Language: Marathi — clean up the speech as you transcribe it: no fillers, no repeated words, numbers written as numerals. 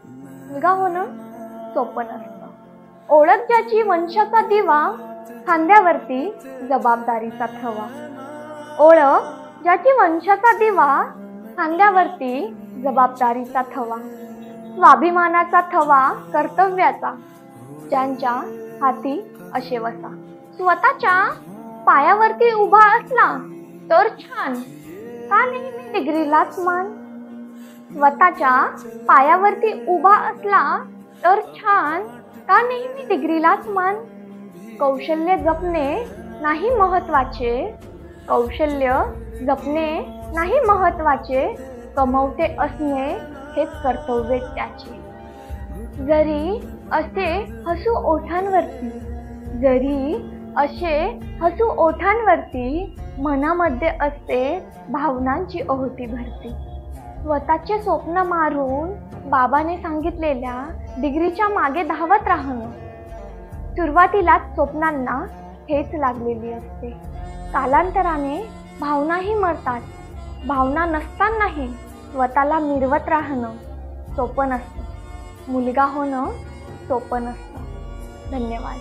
मुलगा होणं सोपं नसतं. ओळख ज्याची वंशाचा दिवा, खांद्यावरती जबाबदारीचा थवा. ओळख ज्याची वंशाचा दिवा, खांद्यावरती जबाबदारीचा थवा. स्वाभिमानाचा थवा कर्तव्याचा, ज्यांच्या हाती असे वसा. स्वतःच्या पायावरती उभा असला तर छान, का नेहमी डिग्रीलाच मान. स्वतःच्या पायावरती उभा असला तर छान, का नेहमी डिग्रीलाच मान. कौशल्य जपणे नाही महत्वाचे, कौशल्य जपणे नाही महत्वाचे, कमवते असणे हेच कर्तव्य त्याचे. जरी असे हसू ओठांवरती, जरी असे हसू ओठांवरती, मनामध्ये असते भावनांची ओहोटी भरती. स्वतःचे स्वप्न मारून बाबाने सांगितलेल्या डिग्रीच्या मागे धावत राहणं. सुरुवातीलाच स्वप्नांना ठेच लागलेली असते. कालांतराने भावनाही मरतात. भावना नसतानाही स्वतःला मिरवत राहणं सोपं नसतं. मुलगा होणं सोपं नसतं. धन्यवाद.